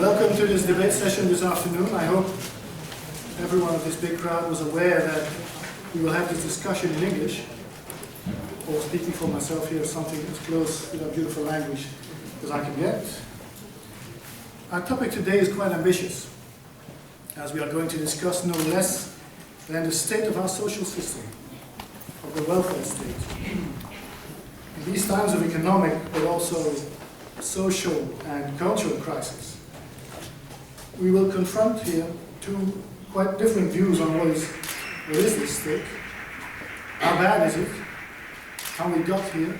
Welcome to this debate session this afternoon. I hope everyone of this big crowd was aware that we will have this discussion in English, or speaking for myself here, something as close to our beautiful language as I can get. Our topic today is quite ambitious, as we are going to discuss no less than the state of our social system, of the welfare state. In these times of economic, but also social and cultural crisis, we will confront here two quite different views on what is this state, how bad is it, how we got here,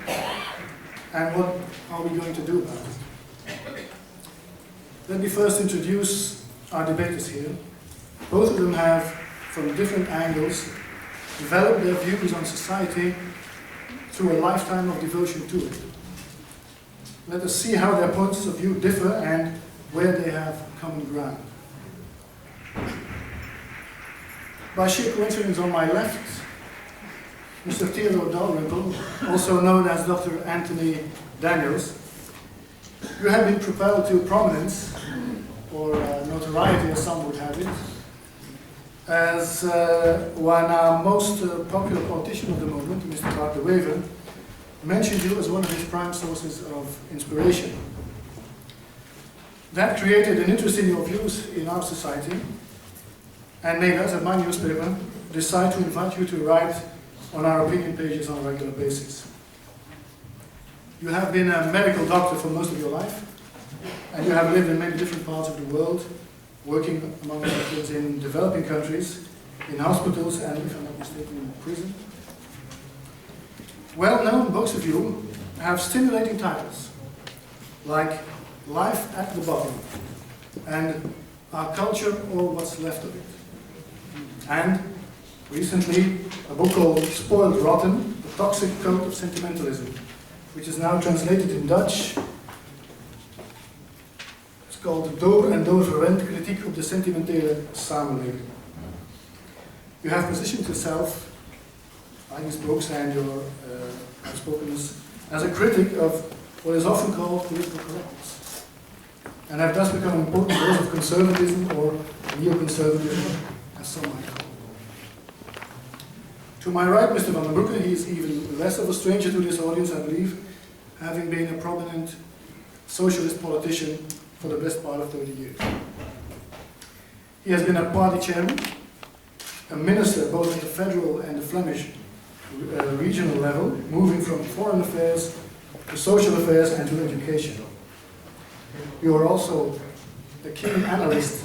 and what are we going to do about it. Let me first introduce our debaters here. Both of them have, from different angles, developed their views on society through a lifetime of devotion to it. Let us see how their points of view differ and where they have common ground. By sheer coincidence, on my left, Mr. Theodore Dalrymple, also known as Dr. Anthony Daniels. You have been propelled to prominence, or notoriety as some would have it, as one of our most popular politician of the moment, Mr. Bart de Wever, mentioned you as one of his prime sources of inspiration. That created an interest in your views in our society and made us, at my newspaper, decide to invite you to write on our opinion pages on a regular basis. You have been a medical doctor for most of your life, and you have lived in many different parts of the world, working among others in developing countries, in hospitals, and, if I'm not mistaken, in prison. Well known, both of you have stimulating titles, like Life at the Bottom, and Our Culture or What's Left of It. And, recently, a book called Spoiled Rotten, The Toxic Code of Sentimentalism, which is now translated in Dutch. It's called Door en Door verwend, kritiek op de sentimentele samenleving. You have positioned yourself, by these books and your outspokenness, as a critic of what is often called political correctness, and have thus become an important source of conservatism or neoconservatism, as some might call it. To my right, Mr. Vandenbroucke, he is even less of a stranger to this audience, I believe, having been a prominent socialist politician for the best part of 30 years. He has been a party chairman, a minister both at the federal and the Flemish regional level, moving from foreign affairs to social affairs and to education. You are also a keen analyst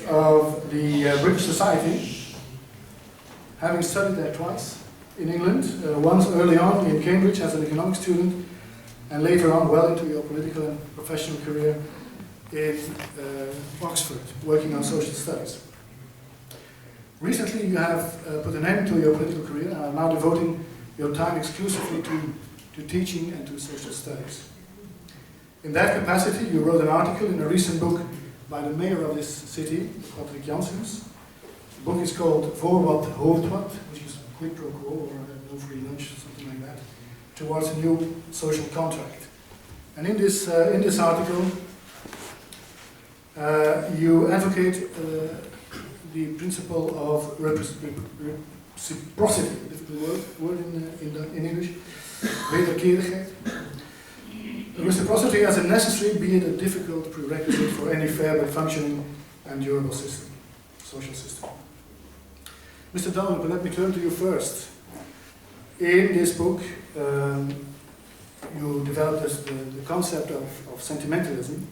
of the British Society, having studied there twice in England, once early on in Cambridge as an economics student, and later on well into your political and professional career in Oxford, working on social studies. Recently you have put an end to your political career and are now devoting your time exclusively to teaching and to social studies. In that capacity, you wrote an article in a recent book by the mayor of this city, Patrick Janssens. The book is called Voor wat hoort wat, which is quid pro quo, or no free lunch, something like that, towards a new social contract. And in this article, you advocate the principle of reciprocity, a difficult word in English, wederkerigheid. Reciprocity as a necessary, be it a difficult prerequisite for any fair but functioning and durable system, social system. Mr. Dalrymple, let me turn to you first. In this book, you developed the concept of sentimentalism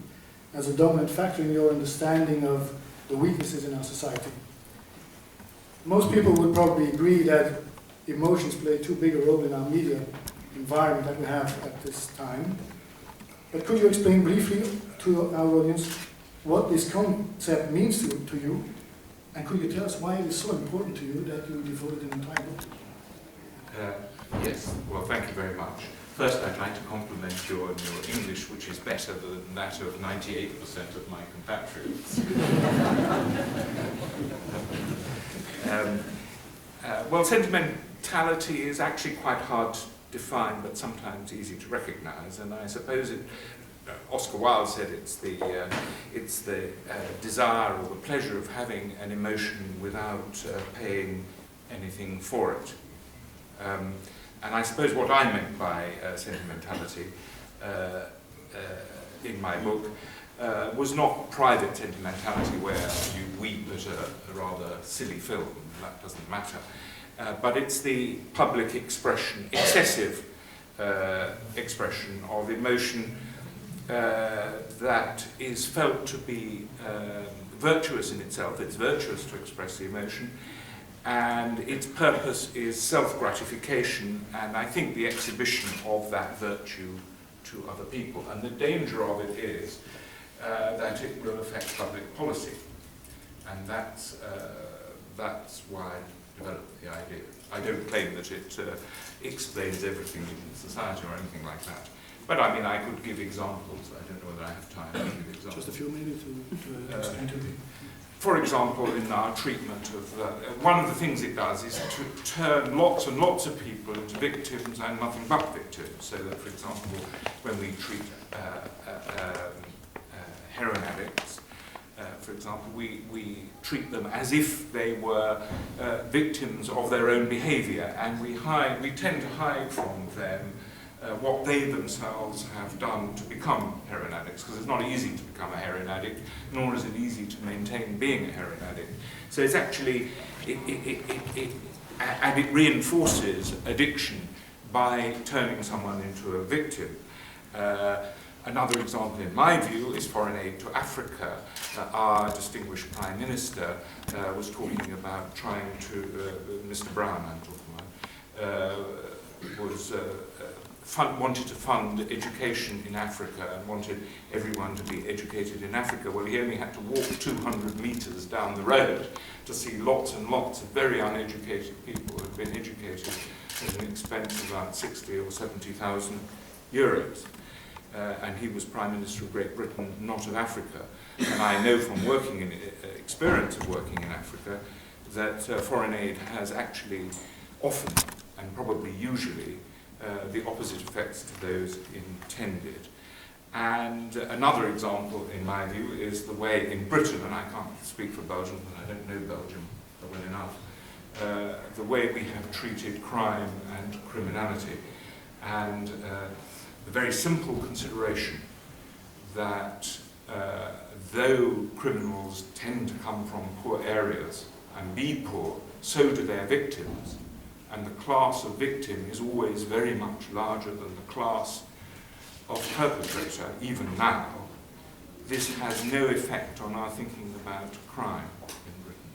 as a dominant factor in your understanding of the weaknesses in our society. Most people would probably agree that emotions play too big a role in our media environment that we have at this time. But could you explain briefly to our audience what this concept means to you, and could you tell us why it is so important to you that you devoted an entire book? Yes, well, thank you very much. First, I'd like to compliment you on your English, which is better than that of 98% of my compatriots. Well, sentimentality is actually quite hard to define, but sometimes easy to recognize, and I suppose it Oscar Wilde said it's the desire or the pleasure of having an emotion without paying anything for it. And I suppose what I meant by sentimentality in my book was not private sentimentality where you weep at a rather silly film, that doesn't matter, but it's the public expression, excessive expression of emotion that is felt to be virtuous in itself. It's virtuous to express the emotion, and its purpose is self-gratification, and I think the exhibition of that virtue to other people. And the danger of it is that it will affect public policy, and that's why I developed the idea. I don't claim that it explains everything in society or anything like that. But I mean, I could give examples. I don't know whether I have time to give examples. Just a few minutes to explain to me. For example, in our treatment of, one of the things it does is to turn lots and lots of people into victims and nothing but victims. So that, for example, when we treat heroin addicts, for example, we treat them as if they were victims of their own behaviour, and we tend to hide from them what they themselves have done to become heroin addicts, because it's not easy to become a heroin addict, nor is it easy to maintain being a heroin addict. So it's actually, and it reinforces addiction by turning someone into a victim. Another example, in my view, is foreign aid to Africa. Our distinguished Prime Minister was talking about trying to, Mr. Brown I'm talking about, wanted to fund education in Africa and wanted everyone to be educated in Africa. Well, he only had to walk 200 metres down the road to see lots and lots of very uneducated people who had been educated at an expense of about 60 or 70,000 euros. And he was Prime Minister of Great Britain, not of Africa. And I know from working in experience of working in Africa that foreign aid has actually often, and probably usually, the opposite effects to those intended. And another example, in my view, is the way in Britain, and I can't speak for Belgium, and I don't know Belgium well enough, the way we have treated crime and criminality. And the very simple consideration that though criminals tend to come from poor areas and be poor, so do their victims. And the class of victim is always very much larger than the class of perpetrator, even now. This has no effect on our thinking about crime in Britain.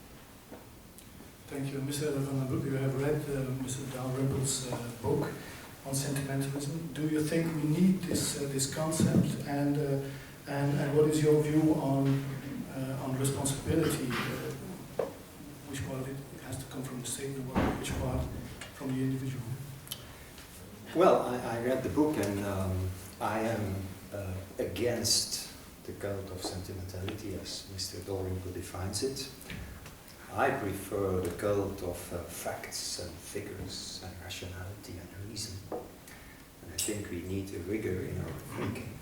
Thank you. Mr. Vandenbroucke, you have read Mr. Dalrymple's book on sentimentalism. Do you think we need this concept, and what is your view on responsibility? Which part of it has to come from the state, and which part from the individual? Well, I read the book, and I am against the cult of sentimentality as Mr. Dalrymple defines it. I prefer the cult of facts and figures and rationality and reason. And I think we need a rigor in our thinking.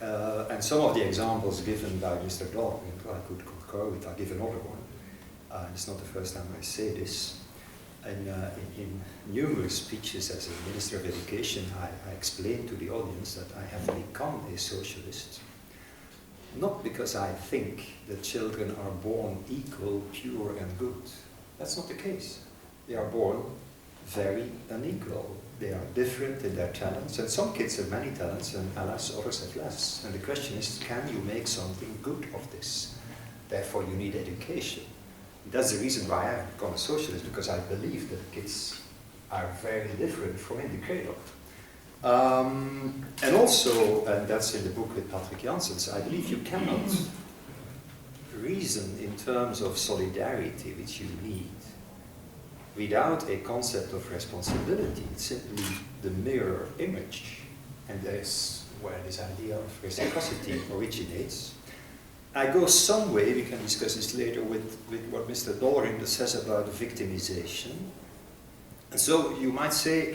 And some of the examples given by Mr. Dalrymple, I could concur with. I'll give another one. It's not the first time I say this. In numerous speeches as a Minister of Education, I explained to the audience that I have become a socialist. Not because I think that children are born equal, pure and good. That's not the case. They are born very unequal. They are different in their talents, and some kids have many talents and alas, others have less. And the question is, can you make something good of this? Therefore you need education. That's the reason why I have become a socialist, because I believe that kids are very different from in the cradle. And also, and that's in the book with Patrick Janssens, I believe you cannot reason in terms of solidarity, which you need, without a concept of responsibility. It's simply the mirror image. And there's where this idea of reciprocity originates. I go some way, we can discuss this later, with what Mr. Dalrymple says about victimization. And so you might say,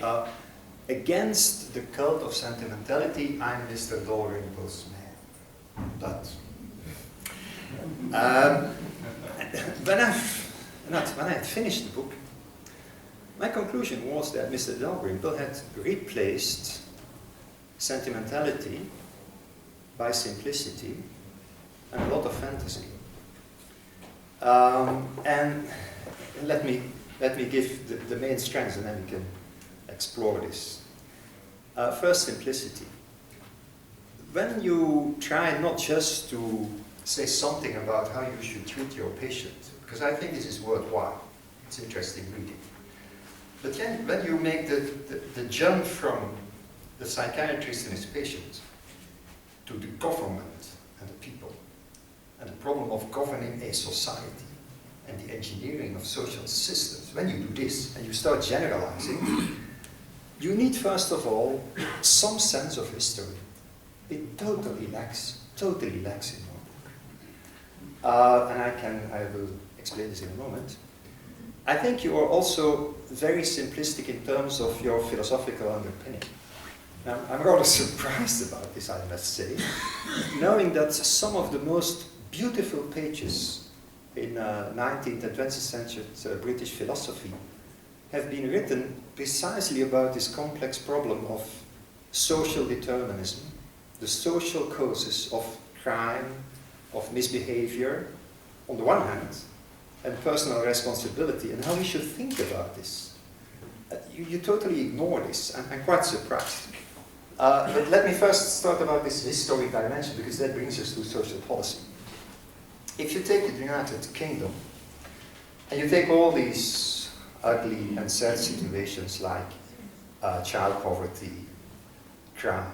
against the cult of sentimentality, I'm Mr. Dalrymple's man. But when I had finished the book, my conclusion was that Mr. Dalrymple had replaced sentimentality by simplicity and a lot of fantasy. And let me give the main strengths, and then we can explore this. First, simplicity. When you try not just to say something about how you should treat your patient, because I think this is worthwhile, it's interesting reading. But then when you make the jump from the psychiatrist and his patient to the government and the people, and the problem of governing a society, and the engineering of social systems, when you do this and you start generalizing, you need first of all some sense of history. It totally lacks in your book. And I will explain this in a moment. I think you are also very simplistic in terms of your philosophical underpinning. Now, I'm rather surprised about this, I must say, knowing that some of the most beautiful pages in 19th and 20th century British philosophy have been written precisely about this complex problem of social determinism, the social causes of crime, of misbehavior, on the one hand, and personal responsibility, and how we should think about this. You totally ignore this. I'm quite surprised. But let me first start about this historic dimension, because that brings us to social policy. If you take the United Kingdom, and you take all these ugly and sad situations like child poverty, crime,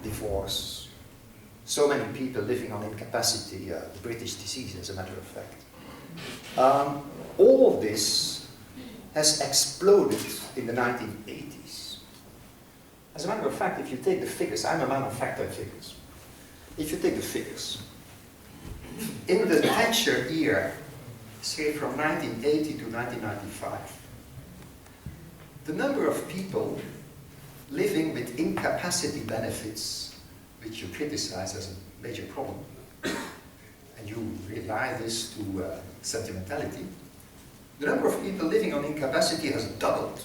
divorce, so many people living on incapacity, the British disease as a matter of fact, all of this has exploded in the 1980s. As a matter of fact, if you take the figures, I'm a man of fact and figures. If you take the figures, in the Thatcher era, say from 1980 to 1995, the number of people living with incapacity benefits, which you criticize as a major problem, and you rely this to sentimentality, the number of people living on incapacity has doubled.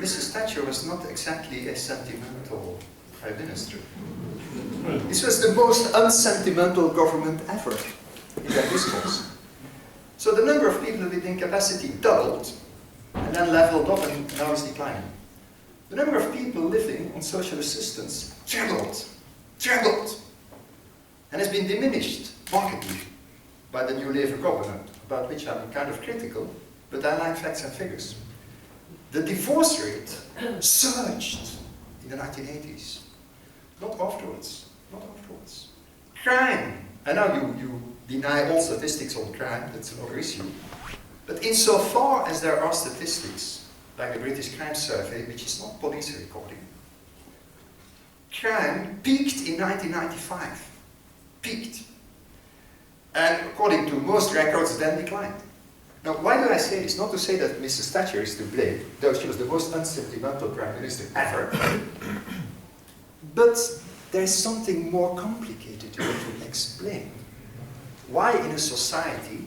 Mrs. Thatcher was not exactly a sentimental Prime Minister. This was the most unsentimental government ever in that discourse. So the number of people with incapacity doubled, and then leveled off and now is declining. The number of people living on social assistance trebled, and has been diminished markedly by the new Labour government, about which I'm kind of critical, but I like facts and figures. The divorce rate surged in the 1980s. Not afterwards. Crime. I know you deny all statistics on crime, that's another issue. But insofar as there are statistics, like the British Crime Survey, which is not police recording, crime peaked in 1995. Peaked. And according to most records, then declined. Now, why do I say this? Not to say that Mrs. Thatcher is to blame, though she was the most unsentimental Prime Minister ever. But there's something more complicated here to explain. Why in a society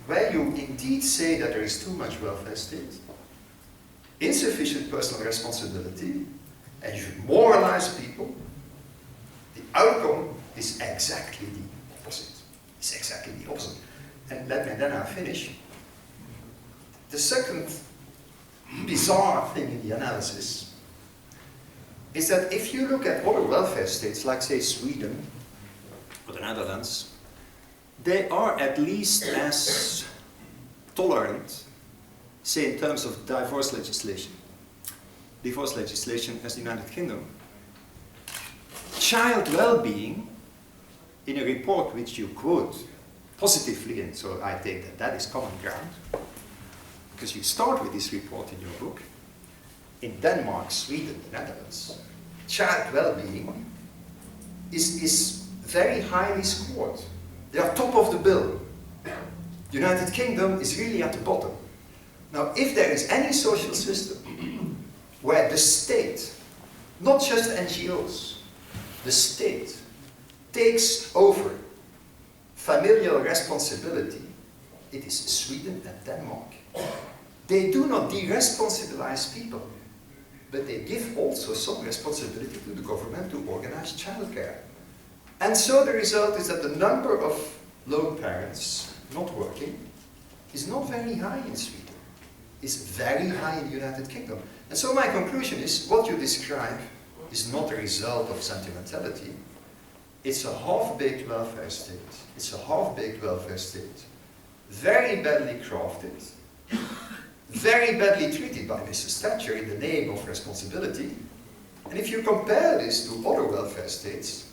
where you indeed say that there is too much welfare state, insufficient personal responsibility, and you should moralize people, the outcome is exactly the opposite. It's exactly the opposite. And let me then now finish. The second bizarre thing in the analysis is that if you look at other welfare states, like say Sweden or the Netherlands, they are at least as tolerant, say in terms of divorce legislation as the United Kingdom. Child well-being, in a report which you quote positively, and so I take that that is common ground, because you start with this report in your book, in Denmark, Sweden, the Netherlands, child well-being is very highly scored. They are top of the bill. The United Kingdom is really at the bottom. Now, if there is any social system where the state, not just NGOs, the state takes over familial responsibility, it is Sweden and Denmark. They do not deresponsibilize people, but they give also some responsibility to the government to organize childcare. And so the result is that the number of lone parents not working is not very high in Sweden. It's very high in the United Kingdom. And so my conclusion is, what you describe is not a result of sentimentality. It's a half-baked welfare state. It's a half-baked welfare state. Very badly crafted, very badly treated by Mrs. Thatcher in the name of responsibility. And if you compare this to other welfare states,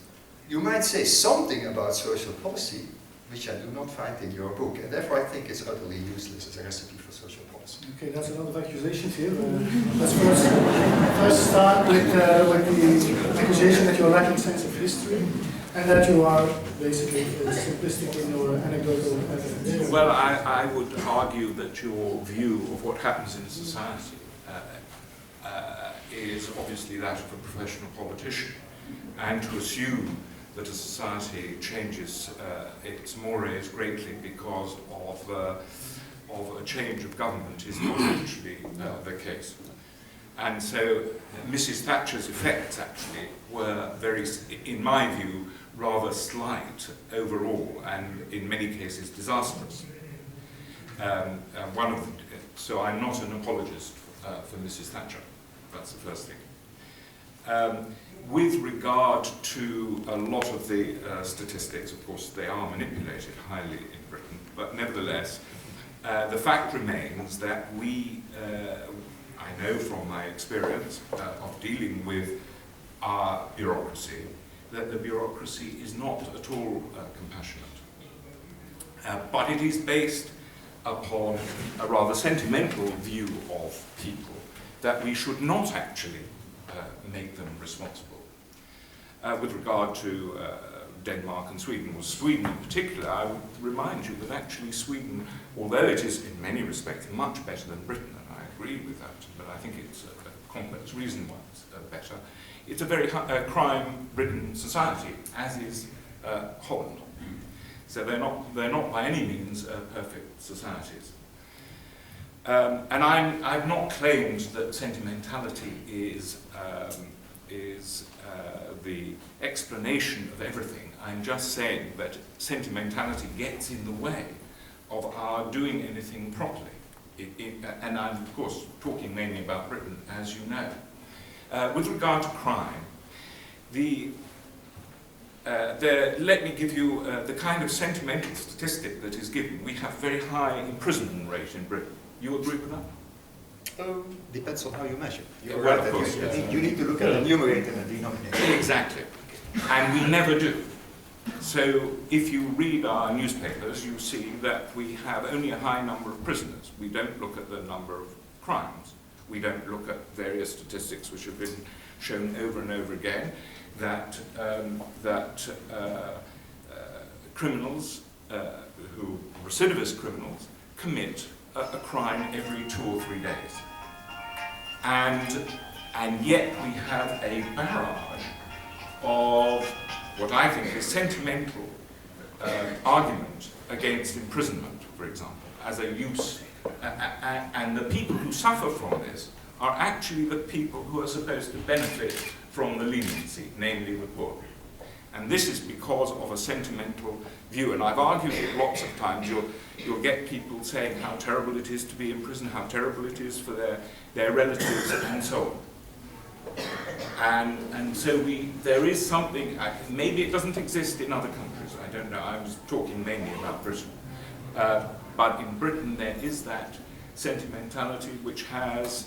you might say something about social policy, which I do not find in your book. And therefore I think it's utterly useless as a recipe for social policy. Okay, that's a lot of accusations here. Let's first start with the accusation that you're lacking sense of history and that you are basically simplistic in your anecdotal evidence. Well, I would argue that your view of what happens in society is obviously that of a professional politician, and to assume that a society changes its mores greatly because of a change of government is not actually the case. And so Mrs. Thatcher's effects actually were very, in my view, rather slight overall and in many cases disastrous. So I'm not an apologist for Mrs. Thatcher. That's the first thing. With regard to a lot of the statistics, of course, they are manipulated highly in Britain, but nevertheless, the fact remains that I know from my experience of dealing with our bureaucracy, that the bureaucracy is not at all compassionate. But it is based upon a rather sentimental view of people, that we should not actually make them responsible. With regard to Denmark and Sweden, well, Sweden in particular, I would remind you that actually Sweden, although it is in many respects much better than Britain, and I agree with that, but I think it's a complex reason why it's better, it's a very crime-ridden society, as is Holland. So they're not by any means perfect societies. And I've not claimed that sentimentality is the explanation of everything. I'm just saying that sentimentality gets in the way of our doing anything properly. And I'm, of course, talking mainly about Britain, as you know. With regard to crime, let me give you the kind of sentimental statistic that is given. We have very high imprisonment rate in Britain. You agree with that? Depends on how you measure. Well, of course, you need to look at the numerator and the denominator. Exactly. And we never do. So if you read our newspapers, you see that we have only a high number of prisoners. We don't look at the number of crimes. We don't look at various statistics which have been shown over and over again, that criminals, recidivist criminals, commit a crime every 2 or 3 days. And yet we have a barrage of what I think is sentimental argument against imprisonment, for example, as a use. And the people who suffer from this are actually the people who are supposed to benefit from the leniency, namely the poor. And this is because of a sentimental view. And I've argued it lots of times. You'll get people saying how terrible it is to be in prison, how terrible it is for their relatives, and so on. And so there is something, maybe it doesn't exist in other countries, I don't know, I was talking mainly about Britain. But in Britain there is that sentimentality which has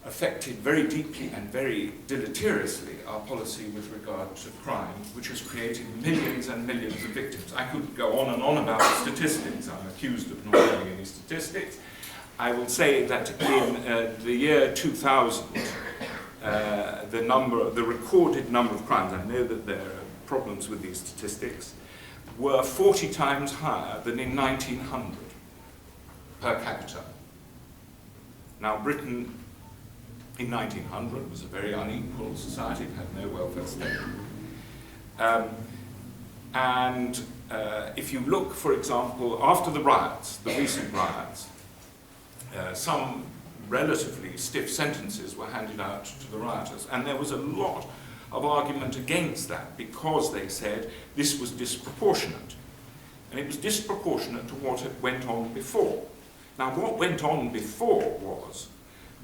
affected very deeply and very deleteriously our policy with regard to crime, which has created millions and millions of victims. I could go on and on about statistics. I'm accused of not having any statistics. I will say that in the year 2000, the recorded number of crimes, I know that there are problems with these statistics, were 40 times higher than in 1900 per capita. Now, Britain in 1900 was a very unequal society, it had no welfare state. If you look, for example, after the riots, the recent riots, some relatively stiff sentences were handed out to the rioters, and there was a lot of argument against that because they said this was disproportionate. And it was disproportionate to what went on before. Now, what went on before was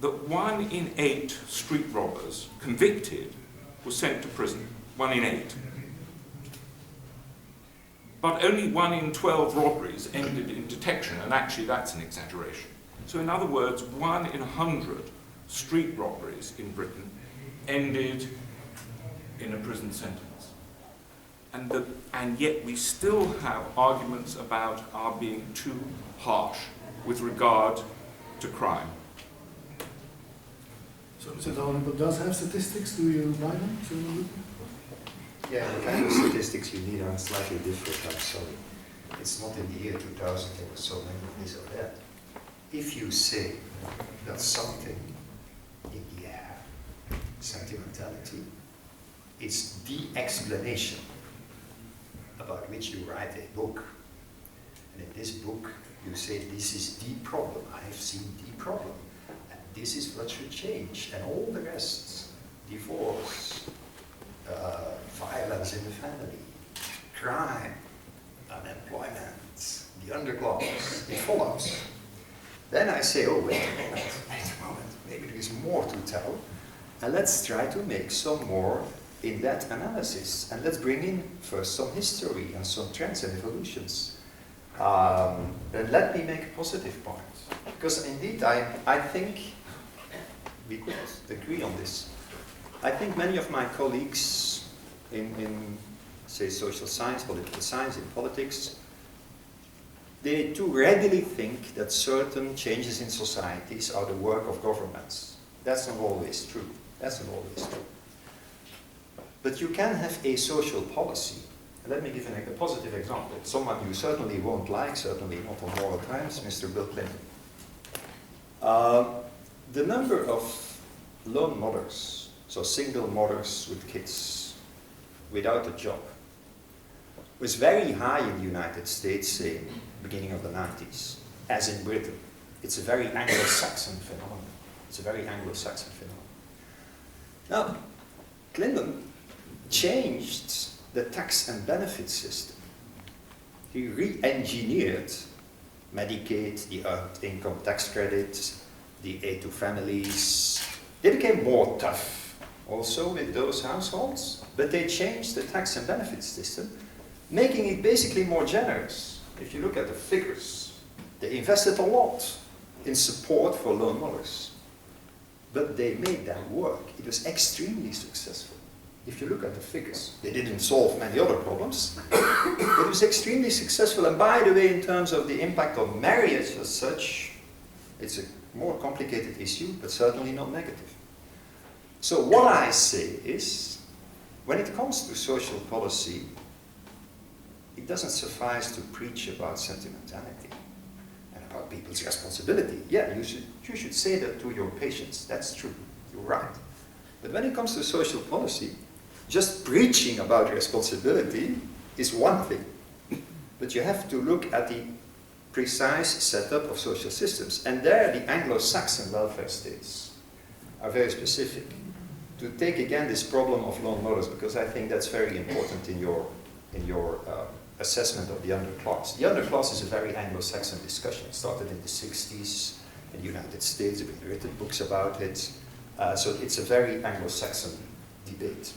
that 1 in 8 street robbers convicted was sent to prison. 1 in 8. But only 1 in 12 robberies ended in detection, and actually that's an exaggeration. So in other words, 1 in 100 street robberies in Britain ended in a prison sentence. And yet we still have arguments about our being too harsh with regard to crime. So Mr. Dalrymple does have statistics. Do you buy them? Yeah, the kind of statistics you need are slightly different, I'm sorry. It's not in the year 2000 there were so many of this or that. If you say that something in the air, sentimentality, it's the explanation about which you write a book. And in this book, you say this is the problem. I have seen the problem. And this is what should change. And all the rest, divorce, violence in the family, crime, unemployment, the underclass, it follows. Then I say, oh, wait a moment, maybe there is more to tell. And let's try to make some more in-depth analysis. And let's bring in first some history and some trends and evolutions. Then let me make a positive point. Because indeed, I think we could agree on this. I think many of my colleagues in say, social science, political science, in politics, they too readily think that certain changes in societies are the work of governments. That's not always true. That's not always true. But you can have a social policy. Let me give a positive example. Someone you certainly won't like, certainly not on Moral Times, Mr. Bill Clinton. The number of lone mothers, so single mothers with kids without a job, was very high in the United States, say, beginning of the 90s, as in Britain. It's a very Anglo-Saxon phenomenon. It's a very Anglo-Saxon phenomenon. Now, Clinton changed the tax and benefit system. He re-engineered Medicaid, the earned income tax credit, the aid to families. They became more tough also with those households, but they changed the tax and benefit system, making it basically more generous. If you look at the figures, they invested a lot in support for lone mothers, but they made that work. It was extremely successful. If you look at the figures, they didn't solve many other problems, but it was extremely successful. And by the way, in terms of the impact on marriage as such, it's a more complicated issue, but certainly not negative. So what I say is, when it comes to social policy, it doesn't suffice to preach about sentimentality and about people's responsibility. Yeah, you should say that to your patients. That's true. You're right. But when it comes to social policy, just preaching about responsibility is one thing. But you have to look at the precise setup of social systems. And there, the Anglo-Saxon welfare states are very specific. To take again this problem of lone mothers, because I think that's very important in your assessment of the underclass. The underclass is a very Anglo-Saxon discussion. It started in the 60s in the United States. There have been written books about it. So it's a very Anglo-Saxon debate.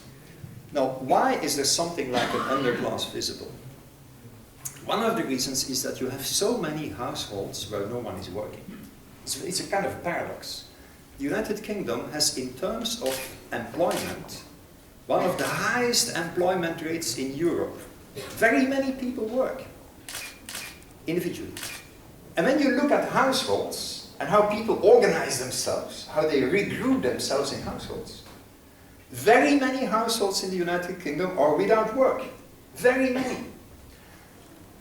Now, why is there something like an underclass visible? One of the reasons is that you have so many households where no one is working. It's a kind of paradox. The United Kingdom has, in terms of employment, one of the highest employment rates in Europe. Very many people work individually. And when you look at households and how people organize themselves, how they regroup themselves in households, very many households in the United Kingdom are without work. Very many.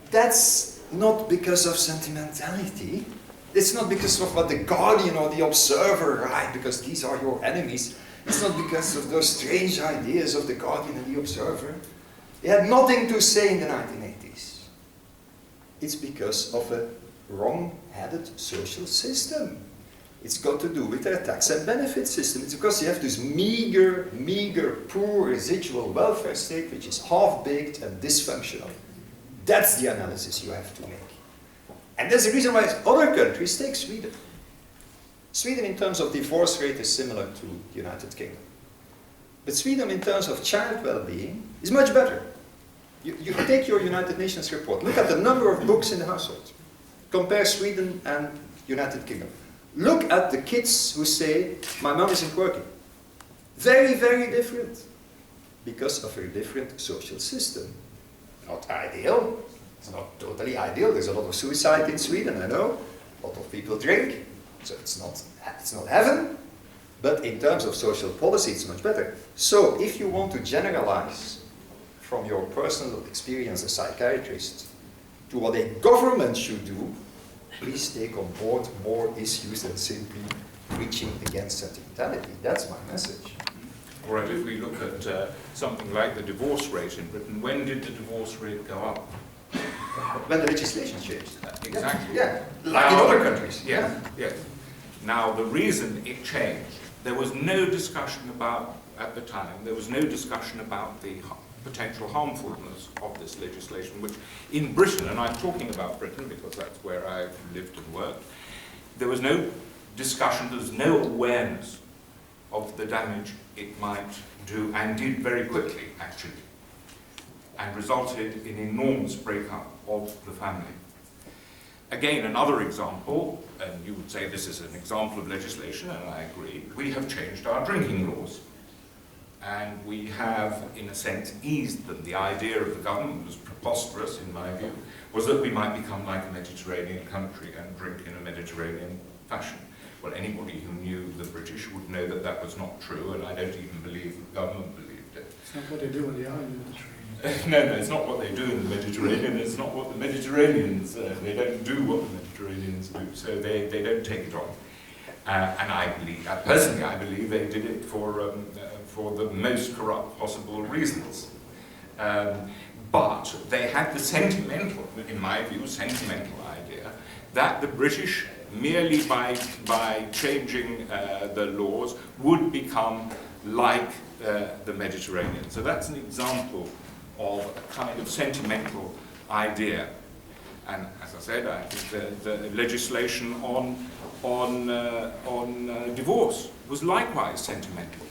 That's not because of sentimentality. It's not because of what the Guardian or the Observer write, because these are your enemies. It's not because of those strange ideas of the Guardian and the Observer. They had nothing to say in the 1980s. It's because of a wrong-headed social system. It's got to do with their tax and benefit system. It's because you have this meager, poor residual welfare state which is half-baked and dysfunctional. That's the analysis you have to make. And that's the reason why other countries, take Sweden. Sweden in terms of divorce rate is similar to the United Kingdom. But Sweden in terms of child well-being is much better. You take your United Nations report, look at the number of books in the household. Compare Sweden and United Kingdom. Look at the kids who say, my mom isn't working. Very, very different. Because of a different social system. Not ideal. It's not totally ideal. There's a lot of suicide in Sweden, I know. A lot of people drink. So it's not heaven. But in terms of social policy, it's much better. So if you want to generalize from your personal experience as a psychiatrist to what a government should do, please take on board more issues than simply preaching against sentimentality. That's my message. All right, if we look at something like the divorce rate in Britain, when did the divorce rate go up? When the legislation changed. Exactly. Yeah, like in other countries. Yeah, yes. Now, the reason it changed, there was no discussion about, at the time, there was no discussion about the potential harmfulness of this legislation, which in Britain, and I'm talking about Britain because that's where I've lived and worked, there was no discussion, there was no awareness of the damage it might do, and did very quickly, actually, and resulted in enormous breakup of the family. Again, another example, and you would say this is an example of legislation, and I agree, we have changed our drinking laws. And we have, in a sense, eased them. The idea of the government was preposterous, in my view, was that we might become like a Mediterranean country and drink in a Mediterranean fashion. Well, anybody who knew the British would know that that was not true, and I don't even believe the government believed it. It's not what they do when they are in the Mediterranean. No, it's not what they do in the Mediterranean, it's not what the Mediterraneans, they don't do what the Mediterraneans do, so they don't take it on. And I believe, personally I believe they did it for the most corrupt possible reasons. But they had the sentimental, in my view, sentimental idea that the British, merely by changing the laws, would become like the Mediterranean. So that's an example of a kind of sentimental idea. And as I said, I think the legislation on divorce was likewise sentimental,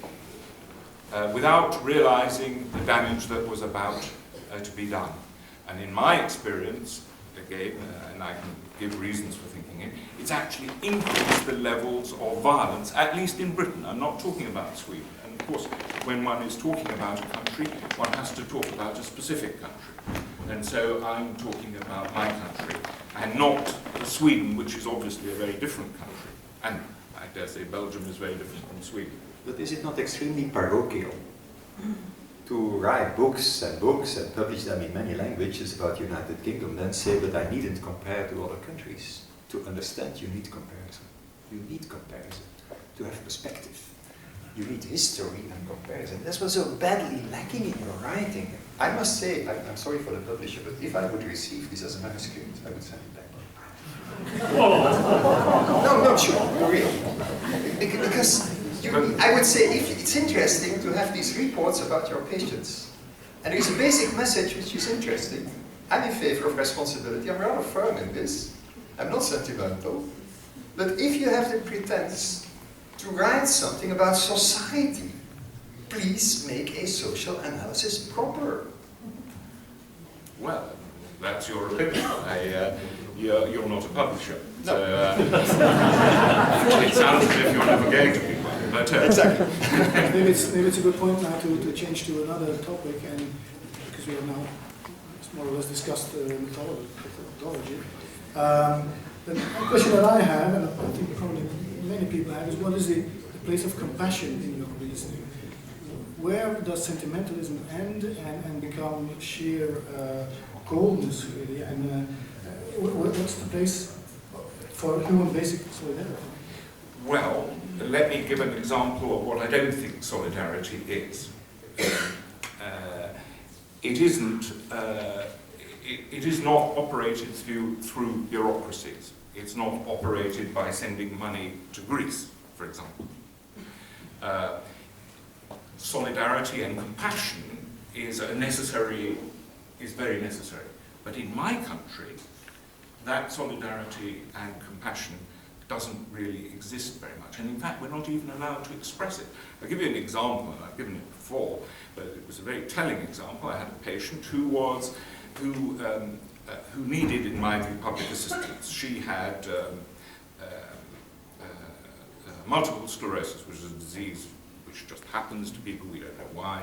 without realizing the damage that was about to be done. And in my experience, again, and I can give reasons for thinking it, it's actually increased the levels of violence, at least in Britain. I'm not talking about Sweden. And of course, when one is talking about a country, one has to talk about a specific country. And so I'm talking about my country, and not Sweden, which is obviously a very different country. And I dare say Belgium is very different from Sweden. But is it not extremely parochial to write books and publish them in many languages about the United Kingdom, then say, but I needn't compare to other countries? To understand, you need comparison. You need comparison to have perspective. You need history and comparison. This was so badly lacking in your writing. I must say, I'm sorry for the publisher, but if I would receive this as a manuscript, I would send it back. No, sure, for real. Because I would say, if it's interesting to have these reports about your patients, and there is a basic message which is interesting. I'm in favor of responsibility. I'm rather firm in this. I'm not sentimental. But if you have the pretense to write something about society, please make a social analysis proper. Well, that's your opinion. You're not a publisher. No. So, it sounds as if you're never going to be one. But, exactly. maybe it's a good point now to change to another topic, and because we have now more or less discussed methodology. The question that I have, and I think probably many people have, is what is the place of compassion in your reasoning? Where does sentimentalism end and become sheer coldness, really? And what's the place for human basic solidarity? Well, let me give an example of what I don't think solidarity is. It isn't. It is not operated through bureaucracies. It's not operated by sending money to Greece, for example. Solidarity and compassion is very necessary. But in my country, that solidarity and compassion doesn't really exist very much. And in fact, we're not even allowed to express it. I'll give you an example, and I've given it before, but it was a very telling example. I had a patient who needed, in my view, public assistance. She had multiple sclerosis, which is a disease which just happens to people, we don't know why,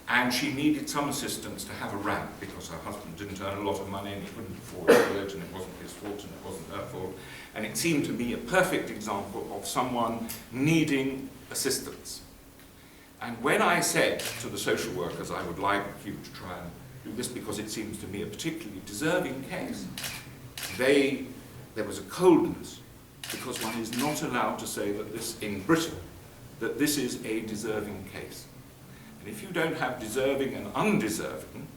and she needed some assistance to have a ramp because her husband didn't earn a lot of money and he couldn't afford to do it, and it wasn't his fault and it wasn't her fault. And it seemed to me a perfect example of someone needing assistance. And when I said to the social workers, I would like you to try and do this because it seems to me a particularly deserving case, there was a coldness, because one is not allowed to say that this, in Britain, that this is a deserving case. And if you don't have deserving and undeserving,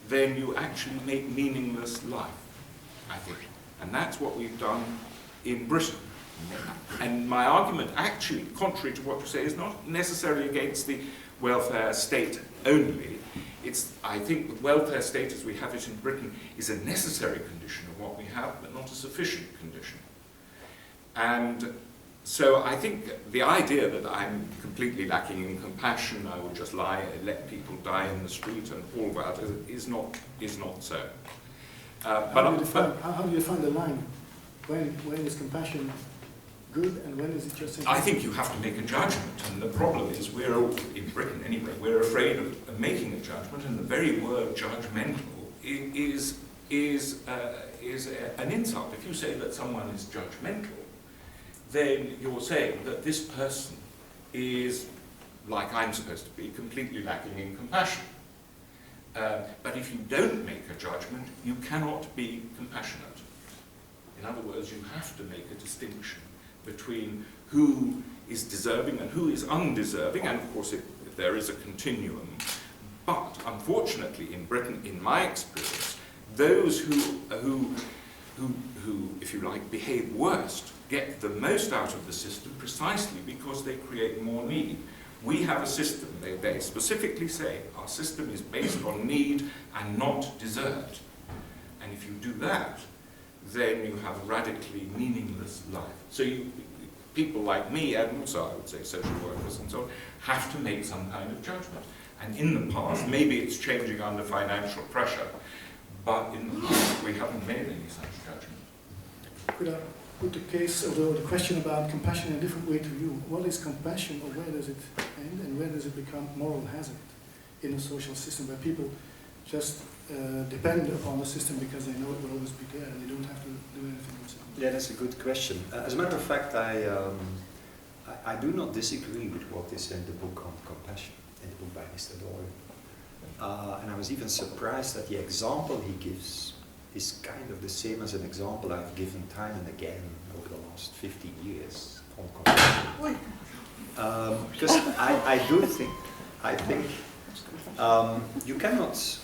then you actually make meaningless life, I think. And that's what we've done in Britain. And my argument, actually, contrary to what you say, is not necessarily against the welfare state only. I think the welfare state as we have it in Britain is a necessary condition of what we have, but not a sufficient condition. And so I think the idea that I'm completely lacking in compassion, I would just lie and let people die in the street and all that is not so. How do you define the line? When is compassion good and when is it just... I think you have to make a judgment, and the problem is in Britain anyway, we're afraid of making a judgment, and the very word judgmental is an insult. If you say that someone is judgmental, then you're saying that this person is, like I'm supposed to be, completely lacking in compassion. But if you don't make a judgment, you cannot be compassionate. In other words, you have to make a distinction between who is deserving and who is undeserving, and of course there is a continuum. But unfortunately in Britain, in my experience, those who, if you like, behave worst, get the most out of the system precisely because they create more need. We have a system, they specifically say, our system is based on need and not desert. And if you do that, then you have a radically meaningless life. So people like me, and also I would say social workers and so on, have to make some kind of judgment. And in the past, maybe it's changing under financial pressure, but in the past we haven't made any such judgment. Could I put the case, or the question about compassion in a different way to you? What is compassion, or where does it end, and where does it become moral hazard in a social system where people just depend upon the system because they know it will always be there and they don't have to do anything themselves? Yeah, that's a good question. As a matter of fact, I do not disagree with what is in the book on compassion, in the book by Mr. Dalrymple. And I was even surprised that the example he gives is kind of the same as an example I've given time and again over the last 50 years on compassion. Because I think you cannot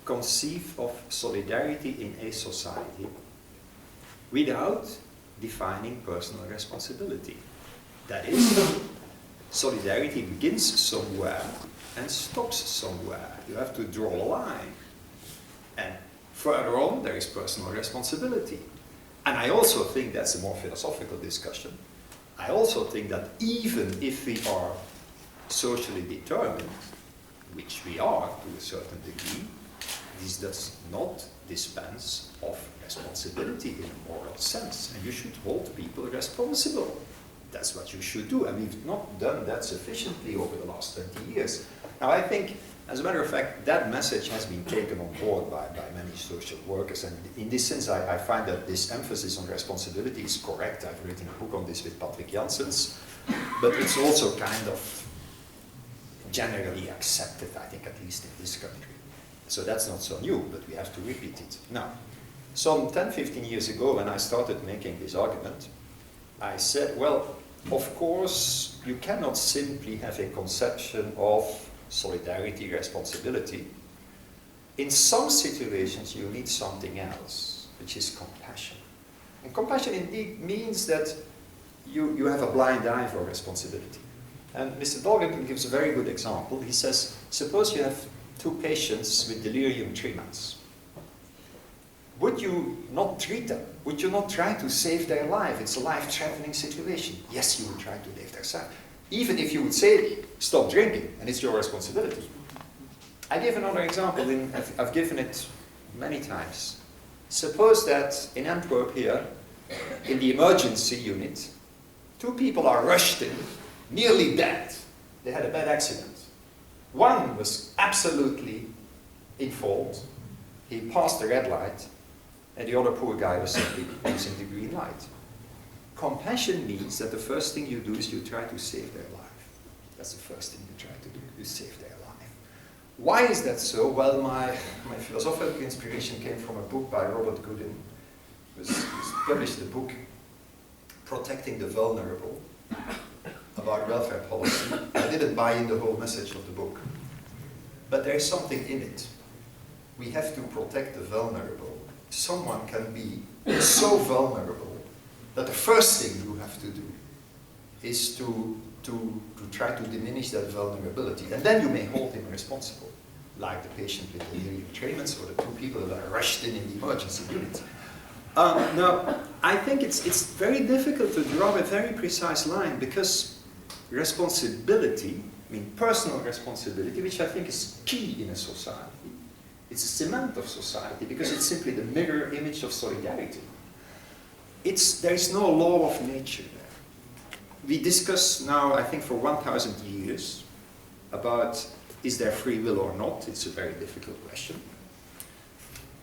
conceive of solidarity in a society without defining personal responsibility. That is, solidarity begins somewhere and stops somewhere. You have to draw a line. And further on, there is personal responsibility. And I also think that's a more philosophical discussion. I also think that even if we are socially determined, which we are to a certain degree, this does not dispense of responsibility in a moral sense. And you should hold people responsible. That's what you should do. And we've not done that sufficiently over the last 20 years. Now I think, as a matter of fact, that message has been taken on board by many social workers. And in this sense, I find that this emphasis on responsibility is correct. I've written a book on this with Patrick Janssens. But it's also kind of generally accepted, I think, at least in this country. So that's not so new, but we have to repeat it. Now, Some 10, 15 years ago, when I started making this argument, I said, well, of course, you cannot simply have a conception of solidarity, responsibility. In some situations, you need something else, which is compassion. And compassion indeed means that you have a blind eye for responsibility. And Mr. Dalrymple gives a very good example. He says, suppose you have two patients with delirium tremens. Would you not treat them? Would you not try to save their life? It's a life-threatening situation. Yes, you would try to save their life. Even if you would say, stop drinking, and it's your responsibility. I give another example, I've given it many times. Suppose that in Antwerp here, in the emergency unit, two people are rushed in, nearly dead. They had a bad accident. One was absolutely in fault. He passed the red light, and the other poor guy was simply using the green light. Compassion means that the first thing you do is you try to save their life. That's the first thing you try to do, you save their life. Why is that so? Well, my philosophical inspiration came from a book by Robert Goodin. He published the book Protecting the Vulnerable, about welfare policy. I didn't buy in the whole message of the book. But there's something in it. We have to protect the vulnerable. Someone can be so vulnerable that the first thing you have to do is to try to diminish that vulnerability. And then you may hold him responsible, like the patient with delirium tremens or the two people that are rushed in the emergency unit. Now, I think it's very difficult to draw a very precise line, because responsibility, I mean personal responsibility, which I think is key in a society, it's a cement of society, because it's simply the mirror image of solidarity. There is no law of nature there. We discuss now, I think for 1,000 years, about is there free will or not. It's a very difficult question.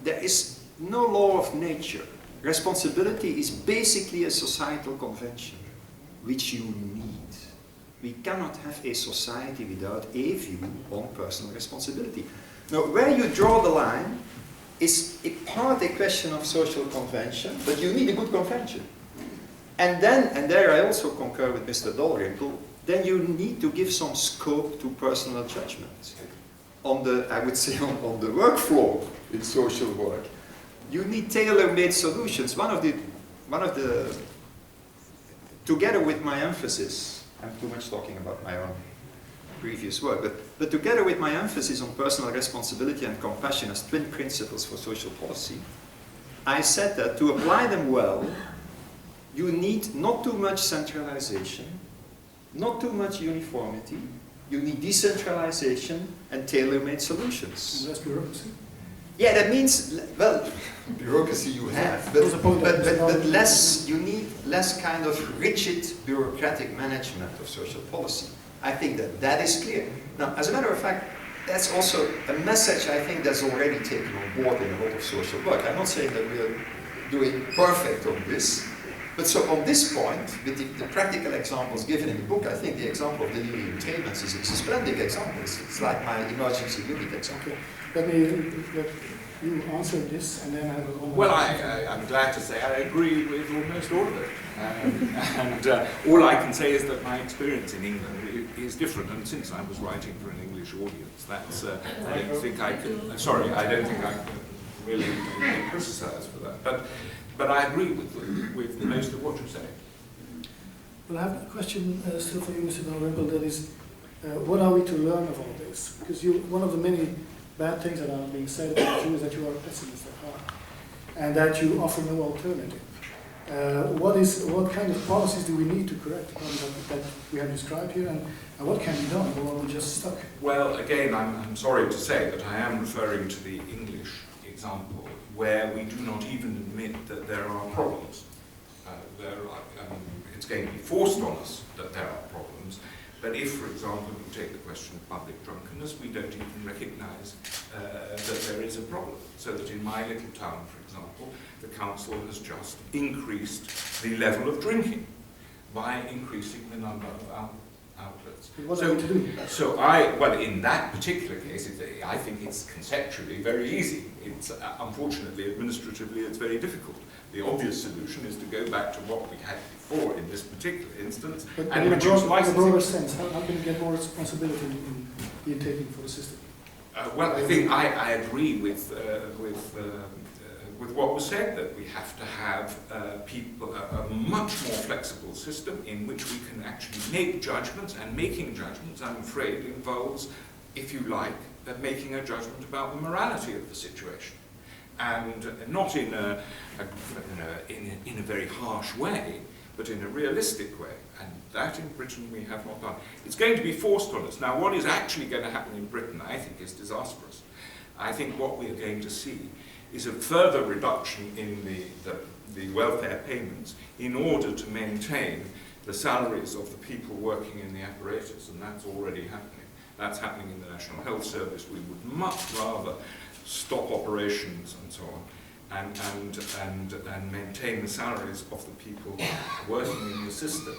There is no law of nature. Responsibility is basically a societal convention, which you need. We cannot have a society without a view on personal responsibility. Now, where you draw the line is in part a question of social convention, but you need a good convention. And there I also concur with Mr. Dalrymple, then you need to give some scope to personal judgment. I would say on the work floor in social work, you need tailor-made solutions. One of the, together with my emphasis, I'm too much talking about my own previous work, but together with my emphasis on personal responsibility and compassion as twin principles for social policy, I said that to apply them well, you need not too much centralization, not too much uniformity, you need decentralization and tailor-made solutions. Less bureaucracy? Yeah, that means, well, bureaucracy you have, but less, you need less kind of rigid bureaucratic management of social policy. I think that is clear. Now, as a matter of fact, that's also a message I think that's already taken on board in a lot of social work. I'm not saying that we are doing perfect on this, but so on this point, with the practical examples given in the book, I think the example of delirium tremens is a splendid example. It's like my emergency unit example. Okay. Let you answer this, and then I will go on. Well, I'm glad to say I agree with almost all of it. And all I can say is that my experience in England is different. And since I was writing for an English audience, that's I don't think I can really be criticised for that. But I agree with most of what you say. Well, I have a question still for you, Mr. Dalrymple, that is, what are we to learn of all this? Because one of the many bad things that are being said about you is that you are a pessimist at heart, and that you offer no alternative. What kind of policies do we need to correct the problems that we have described here, and what can be done, or are we just stuck? Well, again, I'm sorry to say that I am referring to the English example, where we do not even admit that there are problems. It's going to be forced on us that there are problems, but if, for example, we take the question of public drunkenness, we don't even recognise that there is a problem. So that in my little town, for example, the council has just increased the level of drinking by increasing the number of outlets. But what are we to do? So well, in that particular case, I think it's conceptually very easy. It's unfortunately, administratively, it's very difficult. The obvious solution is to go back to what we had before in this particular instance But and in a reduce broader licensing. sense, how can you get more responsibility in being taken for the system? Well, I think I agree with what was said, that we have to have a much more flexible system in which we can actually make judgments, and making judgments, I'm afraid, involves, if you like, making a judgment about the morality of the situation. And not in a very harsh way, but in a realistic way. And that in Britain we have not done. It's going to be forced on us. Now, what is actually going to happen in Britain, I think, is disastrous. I think what we are going to see is a further reduction in the welfare payments in order to maintain the salaries of the people working in the apparatus, and that's already happening. That's happening in the National Health Service. We would much rather stop operations and so on, and maintain the salaries of the people working in the system.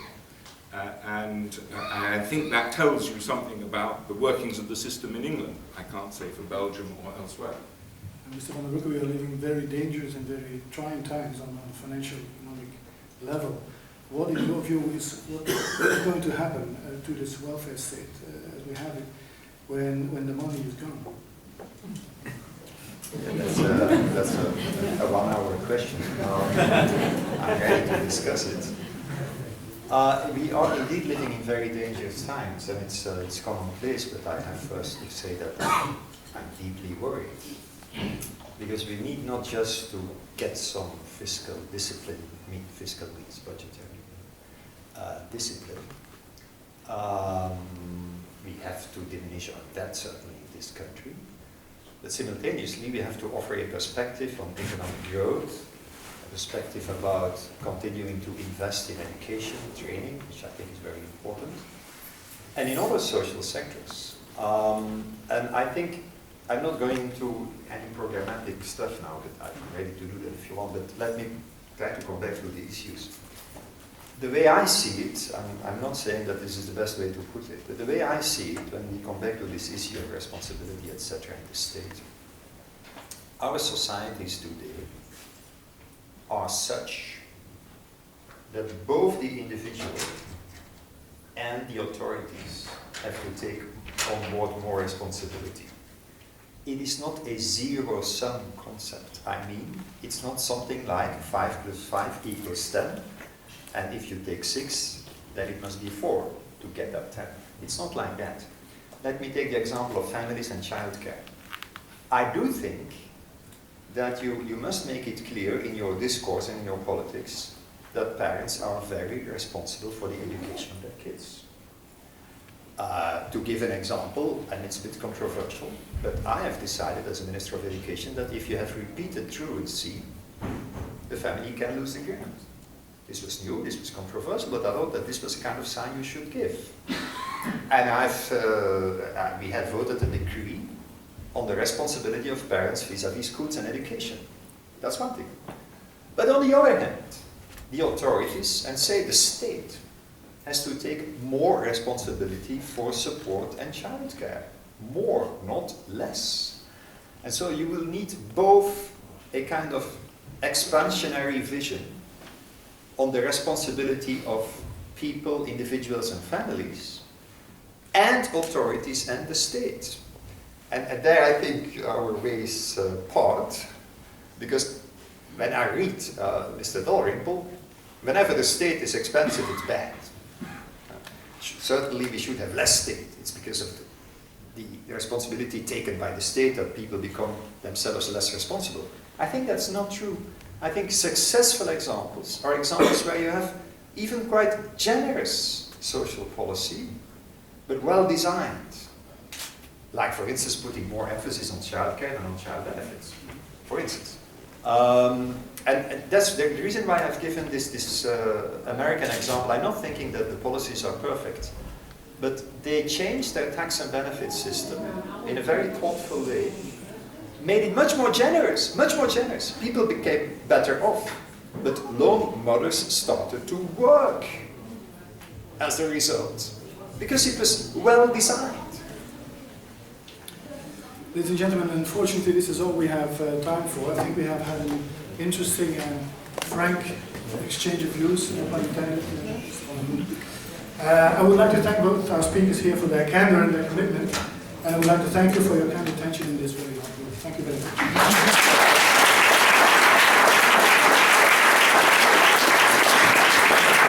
And I think that tells you something about the workings of the system in England. I can't say for Belgium or elsewhere. Mr. Vandenbroucke, we are living very dangerous and very trying times on a financial, economic level. What, in your view, is what is going to happen to this welfare state as we have it when the money is gone? Yeah, that's a 1 hour question. I'm ready to discuss it. We are indeed living in very dangerous times, and it's commonplace, but I have first to say that I'm deeply worried. Because we need not just to get some fiscal discipline, fiscal means budgetary discipline. We have to diminish our debt, certainly in this country. But simultaneously, we have to offer a perspective on economic growth, a perspective about continuing to invest in education, training, which I think is very important, and in other social sectors. And I think I'm not going into any programmatic stuff now, but I'm ready to do that if you want, but let me try to come back to the issues. The way I see it, I'm not saying that this is the best way to put it, but the way I see it, when we come back to this issue of responsibility, etc., in the state, our societies today are such that both the individual and the authorities have to take on board more responsibility. It is not a zero-sum concept. I mean, it's not something like 5 + 5 = 10, and if you take 6, then it must be 4 to get that 10. It's not like that. Let me take the example of families and childcare. I do think that you must make it clear in your discourse and in your politics that parents are very responsible for the education of their kids. To give an example, and it's a bit controversial, but I have decided as a Minister of Education that if you have repeated truancy, the family can lose the grant. This was new, this was controversial, but I thought that this was the kind of sign you should give. And we had voted a decree on the responsibility of parents vis-à-vis schools and education. That's one thing. But on the other hand, the authorities, and say the state, has to take more responsibility for support and childcare. More, not less. And so you will need both a kind of expansionary vision on the responsibility of people, individuals and families, and authorities and the state. And there I think our ways part, because when I read Mr. Dalrymple, whenever the state is expensive, it's bad. Certainly we should have less state. It's because of the responsibility taken by the state that people become themselves less responsible. I think that's not true. I think successful examples are examples where you have even quite generous social policy, but well designed. Like, for instance, putting more emphasis on childcare than on child benefits, for instance. And that's the reason why I've given this American example. I'm not thinking that the policies are perfect, but they changed their tax and benefit system in a very thoughtful way, made it much more generous, much more generous. People became better off, but lone mothers started to work as a result, because it was well designed. Ladies and gentlemen, unfortunately this is all we have time for. I think we have had an interesting and frank exchange of views. No pun intended. I would like to thank both our speakers here for their candor and their commitment, and I would like to thank you for your kind attention in this very long group. Thank you very much.